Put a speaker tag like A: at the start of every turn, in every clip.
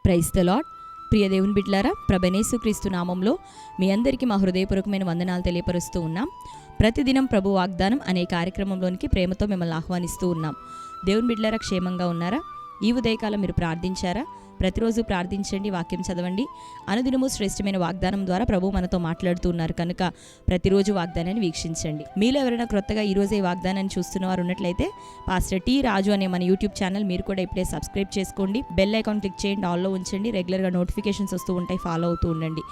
A: Praise the lord. ప్రియ దేవుని బిడ్డలారా, ప్రభువైన క్రీస్తు నామంలో మీ అందరికీ మా హృదయపూర్వకమైన వందనాలు తెలియపరుస్తూ ఉన్నాం. ప్రతిదినం ప్రభు వాగ్దానం అనే కార్యక్రమంలోనికి ప్రేమతో మిమ్మల్ని ఆహ్వానిస్తూ ఉన్నాం. దేవుని బిడ్డలారా, క్షేమంగా ఉన్నారా? ఈ ఉదయకాలం మీరు ప్రార్థించారా? ప్రతిరోజు ప్రార్థించండి, వాక్యం చదవండి. అనుదినము శ్రేష్టమైన వాగ్దానం ద్వారా ప్రభు మనతో మాట్లాడుతూ ఉన్నారు కనుక ప్రతిరోజు వాగ్దానాన్ని వీక్షించండి. మీలో ఎవరైనా క్రొత్తగా ఈరోజే వాగ్దానాన్ని చూస్తున్న వారు ఉన్నట్లయితే పాస్టర్ టి రాజు అనే మన యూట్యూబ్ ఛానల్ మీరు కూడా ఇప్పుడే సబ్స్క్రైబ్ చేసుకోండి. బెల్ ఐకాన్ క్లిక్ చేయండి, ఆల్లో ఉంచండి. రెగ్యులర్గా నోటిఫికేషన్స్ వస్తూ ఉంటాయి, ఫాలో అవుతూ ఉండండి.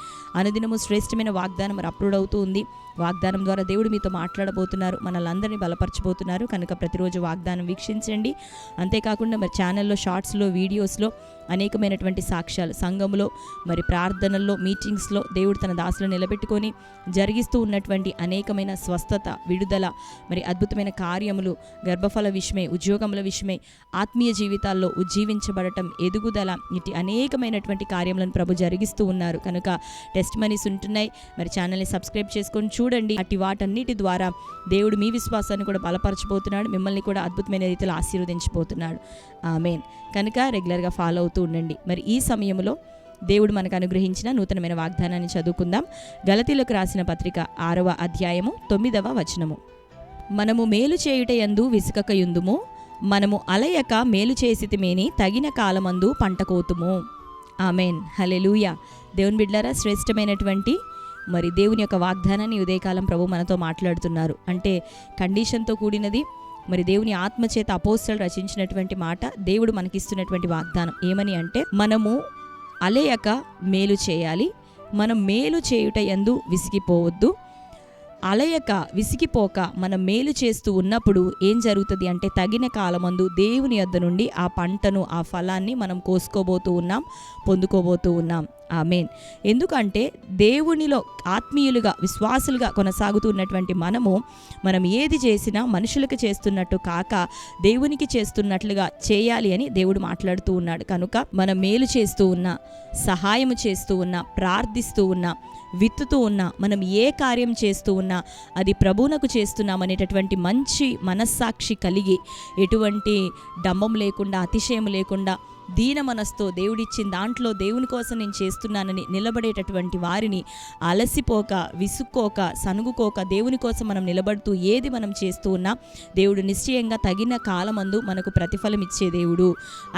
A: అనుదినము శ్రేష్టమైన వాగ్దానం అప్లోడ్ అవుతూ ఉంది. వాగ్దానం ద్వారా దేవుడు మీతో మాట్లాడబోతున్నారు, మనల్ని బలపరచబోతున్నారు కనుక ప్రతిరోజు వాగ్దానం వీక్షించండి. అంతేకాకుండా మరి ఛానల్లో షార్ట్స్లో, వీడియోస్లో అనేకమైనటువంటి సాక్ష్యాలు, సంఘంలో మరి ప్రార్థనల్లో, మీటింగ్స్లో దేవుడు తన దాసులను నిలబెట్టుకొని జరిగిస్తూ ఉన్నటువంటి అనేకమైన స్వస్థత, విడుదల, మరి అద్భుతమైన కార్యములు, గర్భఫల విషయమై, ఉద్యోగముల విషయమై, ఆత్మీయ జీవితాల్లో ఉజ్జీవించబడటం, ఎదుగుదల, ఇటు అనేకమైనటువంటి కార్యములను ప్రభు జరిగిస్తూ ఉన్నారు కనుక టెస్ట్ మనీస్ ఉంటున్నాయి. మరి ఛానల్ని సబ్స్క్రైబ్ చేసుకొని చూడండి. అట్టి వాటన్నిటి ద్వారా దేవుడు మీ విశ్వాసాన్ని కూడా బలపరచబోతున్నాడు, మిమ్మల్ని కూడా అద్భుతమైన రీతిలో ఆశీర్వదించబోతున్నాడు. ఆమేన్. కనుక రెగ్యులర్గా ఫాలో అవుతూ ఉండండి. మరి ఈ సమయంలో దేవుడు మనకు అనుగ్రహించిన నూతనమైన వాగ్దానాన్ని చదువుకుందాం. గలతీలకు రాసిన పత్రిక 6వ అధ్యాయము 9వ వచనము. మనము మేలు చేయుటయందు విసుకకయుందుము, మనము అలయక మేలు చేసితిమేని తగిన కాలమందు పంట కోతుము. ఆమేన్. హల్లెలూయా. దేవుని బిడ్డలారా, శ్రేష్టమైనటువంటి మరి దేవుని యొక్క వాగ్దానాన్ని ఉదయకాలం ప్రభు మనతో మాట్లాడుతున్నారు. అంటే కండిషన్తో కూడినది. మరి దేవుని ఆత్మచేత అపోస్తలులు రచించినటువంటి మాట, దేవుడు మనకిస్తున్నటువంటి వాగ్దానం ఏమని అంటే, మనము అలయక మేలు చేయాలి, మనం మేలు చేయుట యందు విసిగిపోవద్దు. అలయక విసిగిపోక మనం మేలు చేస్తూ ఉన్నప్పుడు ఏం జరుగుతుంది అంటే, తగిన కాలమందు దేవుని యొద్ద నుండి ఆ పంటను, ఆ ఫలాన్ని మనం కోసుకోబోతూ ఉన్నాం, పొందుకోబోతూ ఉన్నాం. ఆమేన్. ఎందుకంటే దేవునిలో ఆత్మీయులుగా, విశ్వాసులుగా కొనసాగుతున్నటువంటి మనం ఏది చేసినా మనుషులకు చేస్తున్నట్టు కాక దేవునికి చేస్తున్నట్లుగా చేయాలి అని దేవుడు మాట్లాడుతూ ఉన్నాడు. కనుక మనం మేలు చేస్తూ ఉన్నా, సహాయము చేస్తూ ఉన్నా, ప్రార్థిస్తూ ఉన్నా, విత్తుతూ ఉన్నా, మనం ఏ కార్యం చేస్తూ ఉన్నా అది ప్రభువునకు చేస్తున్నామనేటటువంటి మంచి మనస్సాక్షి కలిగి, ఎటువంటి డంబం లేకుండా, అతిశయం లేకుండా, దీన మనస్తో దేవుడిచ్చిన దాంట్లో దేవుని కోసం నేను చేస్తున్నానని నిలబడేటటువంటి వారిని, అలసిపోక, విసుక్కోక, సనుగుకోక దేవుని కోసం మనం నిలబడుతూ ఏది మనం చేస్తూ ఉన్నా దేవుడు నిశ్చయంగా తగిన కాలమందు మనకు ప్రతిఫలం ఇచ్చే దేవుడు.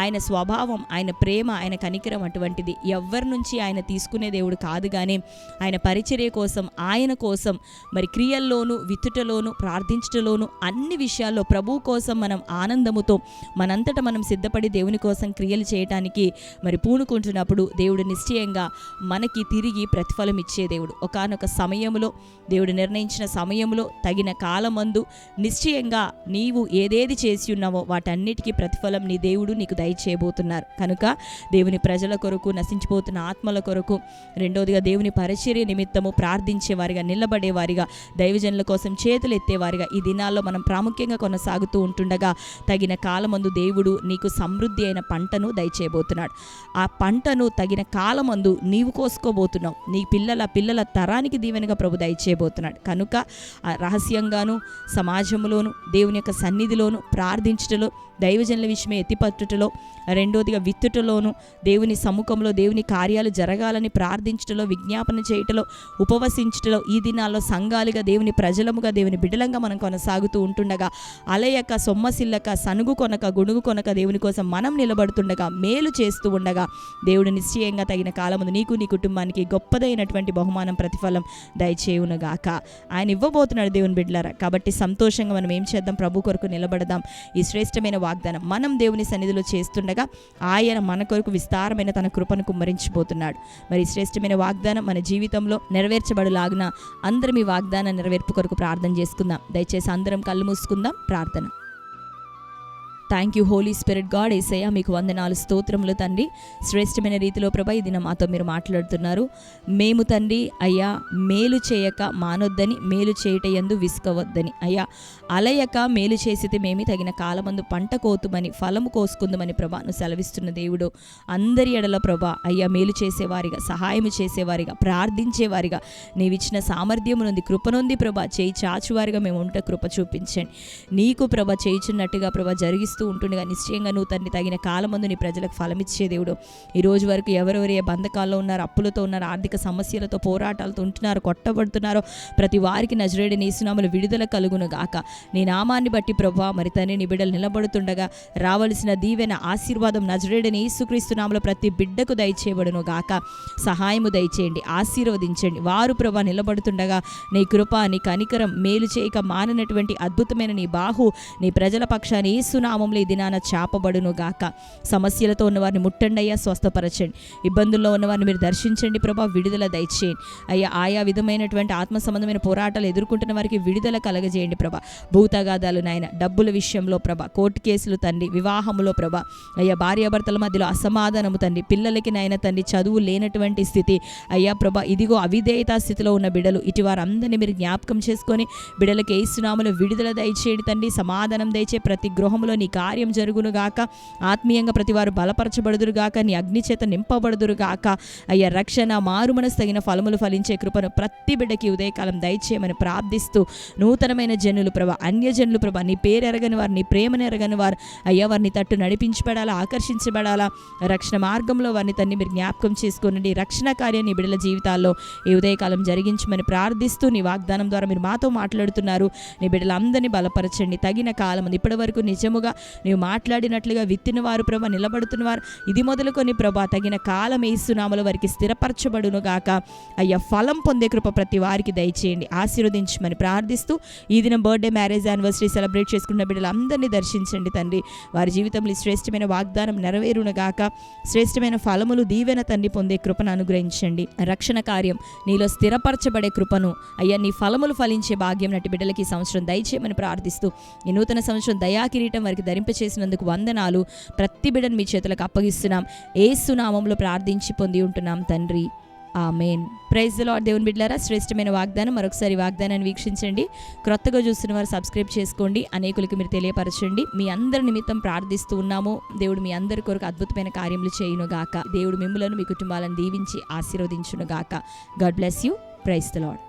A: ఆయన స్వభావం, ఆయన ప్రేమ, ఆయన కనికరం అటువంటిది. ఎవ్వరి నుంచి ఆయన తీసుకునే దేవుడు కాదు, కానీ ఆయన పరిచర్య కోసం, ఆయన కోసం మరి క్రియల్లోనూ, విత్తుటలోనూ, ప్రార్థించటలోనూ, అన్ని విషయాల్లో ప్రభువు కోసం మనం ఆనందముతో మనంతట మనం సిద్ధపడి దేవుని కోసం క్రియలు చేయటానికి మరి పూనుకుంటున్నప్పుడు దేవుడు నిశ్చయంగా మనకి తిరిగి ప్రతిఫలం ఇచ్చే దేవుడు. ఒకానొక సమయంలో, దేవుడు నిర్ణయించిన సమయంలో, తగిన కాలమందు నిశ్చయంగా నీవు ఏదేది చేసి ఉన్నావో వాటన్నిటికీ ప్రతిఫలం నీ దేవుడు నీకు దయచేయబోతున్నారు. కనుక దేవుని ప్రజల కొరకు, నశించిపోతున్న ఆత్మల కొరకు, రెండోదిగా దేవుని పరిచర్య నిమిత్తము ప్రార్థించేవారిగా, నిలబడేవారిగా, దైవజనుల కోసం చేతులు ఎత్తేవారిగా ఈ దినాల్లో మనం ప్రాముఖ్యంగా కొనసాగుతూ ఉంటుండగా తగిన కాలమందు దేవుడు నీకు సమృద్ధి అయిన పంటను దయచేయబోతున్నాడు. ఆ పంటను తగిన కాలమందు నీవు కోసుకోబోతున్నావు. నీ పిల్లల తరానికి దీవెనగా ప్రభు దయచేయబోతున్నాడు. కనుక రహస్యంగాను, సమాజంలోను, దేవుని యొక్క సన్నిధిలోను, ప్రార్థించటలో, దైవజనుల విషయమే ఎత్తిపట్టుటలో, రెండోదిగా విత్తుటలోను, దేవుని సముఖంలో దేవుని కార్యాలు జరగాలని ప్రార్థించటలో, విజ్ఞాపన చేయటలో, ఉపవసించటలో ఈ దినాల్లో సంఘాలుగా, దేవుని ప్రజలముగా, దేవుని బిడ్డలంగా మనం కొనసాగుతూ ఉంటుండగా అలయక, సొమ్మసిల్లక, సనుగు కొనక, గుణుగు కొనక దేవుని కోసం మనం నిలబడుతుండగా, మేలు చేస్తూ ఉండగా దేవుడు నిశ్చయంగా తగిన కాలముందు నీకు, నీ కుటుంబానికి గొప్పదైనటువంటి బహుమానం, ప్రతిఫలం దయచేయునుగాక. ఆయన ఇవ్వబోతున్నాడు దేవుని బిడ్డలారా. కాబట్టి సంతోషంగా మనం ఏం చేద్దాం? ప్రభు కొరకు నిలబడదాం. ఈ శ్రేష్టమైన వాగ్దానం మనం దేవుని సన్నిధిలో చేస్తుండగా ఆయన మన కొరకు విస్తారమైన తన కృపను కుమ్మరించబోతున్నాడు. మరి శ్రేష్టమైన వాగ్దానం మన జీవితంలో నెరవేర్చబడులాగున అందరం ఈ వాగ్దానం నెరవేర్పు కొరకు ప్రార్థన చేసుకుందాం. దయచేసి అందరం కళ్ళు మూసుకుందాం. ప్రార్థన. Thank you holy spirit god. Yesayya మీకు వందనాలు, స్తోత్రములు తండ్రి. శ్రేష్టమైన రీతిలో ప్రభా ఈ దినం మాతో మీరు మాట్లాడుతున్నారు. మేము తండ్రి అయ్యా మేలు చేయక మానొద్దని, మేలు చేయుట యందు విసుకవద్దని, అయ్యా అలయక మేలు చేసితే మేమి తగిన కాలమందు పంట కోతుమని, ఫలము కోసుకుందామని ప్రభా నువ్వు సెలవిస్తున్న దేవుడు. అందరి ఎడల ప్రభా అయ్యా మేలు చేసేవారిగా, సహాయం చేసేవారిగా, ప్రార్థించేవారిగా నీవిచ్చిన సామర్థ్యము నుండి, కృపనుంది ప్రభా చేయి చాచువారిగా మేము ఉంటే కృప చూపించండి. నీకు ప్రభా చేయుచున్నట్టుగా ప్రభా జరిగిస్తూ ఫలిస్తూ ఉంటుండగా నిశ్చయంగా నువ్వు తండ్రి తగిన కాలమందు నీ ప్రజలకు ఫలమిచ్చే దేవుడు. ఈ రోజు వరకు ఎవరెవరు ఏ బంధకాల్లో ఉన్నారు, అప్పులతో ఉన్నారు, ఆర్థిక సమస్యలతో పోరాటాలతో ఉంటున్నారు, కొట్టబడుతున్నారో ప్రతి వారికి నజరేయుడైన యేసు నామములో విడుదల కలుగును గాక. నీ నామాన్ని బట్టి ప్రభువా మరి తండ్రి నీ బిడ్డలు నిలబడుతుండగా రావలసిన దీవెన ఆశీర్వాదం నజరేయుడైన యేసుక్రీస్తు నామములో ప్రతి బిడ్డకు దయచేయబడును గాక. సహాయము దయచేయండి, ఆశీర్వదించండి. వారు ప్రభువా నిలబడుతుండగా నీ కృప, నీ కనికరం, మేలు చేయక మాననటువంటి అద్భుతమైన నీ బాహు నీ ప్రజల పక్షాన్ని యేసు నామములో ఈ దినాన చాపబడును గాక. సమస్యలతో ఉన్న వారిని ముట్టండి అయ్యా, స్వస్థపరచండి. ఇబ్బందుల్లో ఉన్న వారిని మీరు దర్శించండి ప్రభా, విడుదల దయచేయండి అయ్యా. ఆయా విధమైనటువంటి ఆత్మ సంబంధమైన పోరాటాలు ఎదుర్కొంటున్న వారికి విడుదల కలగజేయండి ప్రభా. భూతగాదాలు నాయన, డబ్బుల విషయంలో ప్రభా, కోర్టు కేసులు తండ్రి, వివాహములో ప్రభా అయ్యా, భార్యాభర్తల మధ్యలో అసమాధానము తండ్రి, పిల్లలకి నాయన తండ్రి చదువు లేనటువంటి స్థితి అయ్యా ప్రభా, ఇదిగో అవిధేయతా స్థితిలో ఉన్న బిడ్డలు ఇటు వారందరినీ మీరు జ్ఞాపకం చేసుకొని బిడ్డలకి యేసు నామములో విడుదల దయచేయండి తండ్రి. సమాధానం దయచే ప్రతి గృహంలో నీ కార్యం జరుగును గాక. ఆత్మీయంగా ప్రతి వారు బలపరచబడుదురు గాక, నీ అగ్ని చేత నింపబడుదురు గాక అయ్యా. రక్షణ, మారుమనసు తగిన ఫలములు ఫలించే కృపను ప్రతి బిడ్డకి ఉదయకాలం దయచేయమని ప్రార్థిస్తూ, నూతనమైన జనులు ప్రభా, అన్యజనులు ప్రభా, నీ పేరు ఎరగని వారు, నీ ప్రేమను ఎరగని వారు అయ్యా, వారిని తట్టు నడిపించబడాలా, ఆకర్షించబడాలా. రక్షణ మార్గంలో వారిని తన్ని మీరు జ్ఞాపకం చేసుకోనండి. రక్షణ కార్యాన్ని బిడ్డల జీవితాల్లో ఈ ఉదయకాలం జరిగించమని ప్రార్థిస్తూ, నీ వాగ్దానం ద్వారా మీరు మాతో మాట్లాడుతున్నారు. నీ బిడ్డలందరినీ బలపరచండి. తగిన కాలం ఇప్పటి వరకు నిజముగా నీవు మాట్లాడినట్లుగా విత్తిన వారు ప్రభా, నిలబడుతున్నవారు ఇది మొదలుకొని ప్రభా తగిన కాలం యేసు నామములో వారికి స్థిరపరచబడును గాక అయ్యా. ఫలం పొందే కృప ప్రతి వారికి దయచేయండి, ఆశీర్వదించమని ప్రార్థిస్తూ, ఈ దినం బర్త్డే, మ్యారేజ్ యానివర్సరీ సెలబ్రేట్ చేసుకున్న బిడ్డలందరినీ దర్శించండి తండ్రి. వారి జీవితంలో శ్రేష్టమైన వాగ్దానం నెరవేరును గాక. శ్రేష్టమైన ఫలములు, దీవెన తండ్రి పొందే కృపను అనుగ్రహించండి. రక్షణ కార్యం నీలో స్థిరపరచబడే కృపను అయ్యా, నీ ఫలములు ఫలించే భాగ్యం నటి బిడ్డలకి ఈ సంవత్సరం దయచేయమని ప్రార్థిస్తూ, ఈ నూతన సంవత్సరం దయాకిరీటం వారికి ధరింపచేసినందుకు వందనాలు. ప్రతి బిడ్డను మీ చేతులకు అప్పగిస్తున్నాం. యేసు నామములో ప్రార్థించి పొంది ఉంటున్నాం తండ్రి, ఆమేన్. Praise the lord. దేవుని బిడ్డలారా, శ్రేష్టమైన వాగ్దానం మరొకసారి వాగ్దానాన్ని వీక్షించండి. క్రొత్తగా చూస్తున్న వారు సబ్స్క్రైబ్ చేసుకోండి, అనేకులకి మీరు తెలియపరచండి. మీ అందరి నిమిత్తం ప్రార్థిస్తూ ఉన్నాము. దేవుడు మీ అందరి కొరకు అద్భుతమైన కార్యములు చేయును గాక. దేవుడు మిమ్ములను, మీ కుటుంబాలను దీవించి ఆశీర్వదించును గాక. God bless you. Praise the lord.